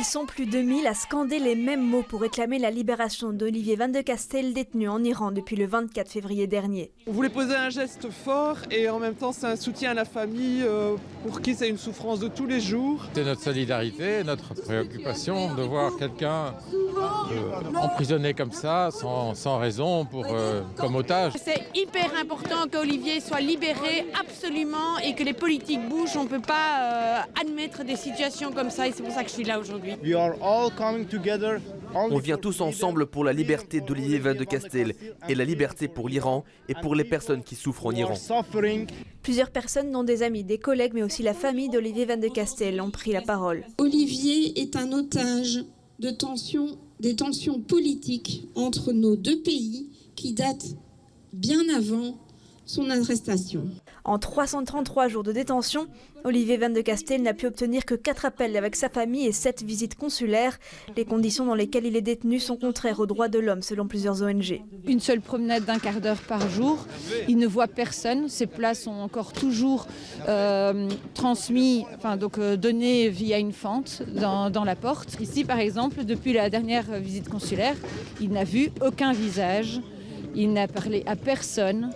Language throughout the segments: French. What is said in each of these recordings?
sont plus de 1000 à scander les mêmes mots pour réclamer la libération d'Olivier Van de Castell, détenu en Iran depuis le 24 février dernier. On voulait poser un geste fort et en même temps c'est un soutien à la famille pour qui c'est une souffrance de tous les jours. C'est notre solidarité, notre préoccupation de voir quelqu'un emprisonné comme ça, sans raison, comme otage. C'est hyper important qu'Olivier soit libéré absolument et que les politiques bougent. On ne peut pas admettre des situations comme ça et c'est pour ça que je suis là aujourd'hui. On vient tous ensemble pour la liberté d'Olivier Van de Castell et la liberté pour l'Iran et pour les personnes qui souffrent en Iran. Plusieurs personnes, dont des amis, des collègues, mais aussi la famille d'Olivier Van de Castell, ont pris la parole. Olivier est un otage des tensions politiques entre nos deux pays qui datent bien avant son arrestation. En 333 jours de détention, Olivier Van de Castell n'a pu obtenir que 4 appels avec sa famille et 7 visites consulaires. Les conditions dans lesquelles il est détenu sont contraires aux droits de l'homme, selon plusieurs ONG. Une seule promenade d'1 quart d'heure par jour. Il ne voit personne. Ses plats sont encore toujours donnés via une fente dans la porte. Ici, par exemple, depuis la dernière visite consulaire, il n'a vu aucun visage. Il n'a parlé à personne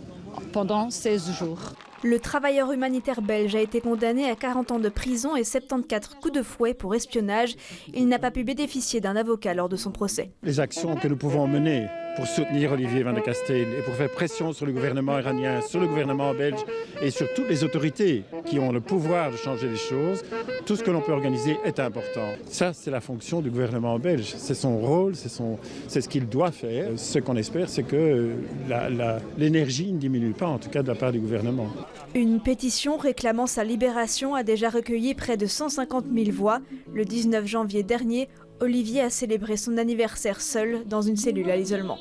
pendant 16 jours. Le travailleur humanitaire belge a été condamné à 40 ans de prison et 74 coups de fouet pour espionnage. Il n'a pas pu bénéficier d'un avocat lors de son procès. Les actions que nous pouvons mener pour soutenir Olivier Van de Castell et pour faire pression sur le gouvernement iranien, sur le gouvernement belge et sur toutes les autorités qui ont le pouvoir de changer les choses, tout ce que l'on peut organiser est important. Ça, c'est la fonction du gouvernement belge. C'est son rôle, c'est ce qu'il doit faire. Ce qu'on espère, c'est que l'énergie ne diminue pas, en tout cas de la part du gouvernement. Une pétition réclamant sa libération a déjà recueilli près de 150 000 voix. Le 19 janvier dernier, Olivier a célébré son anniversaire seul dans une cellule à l'isolement.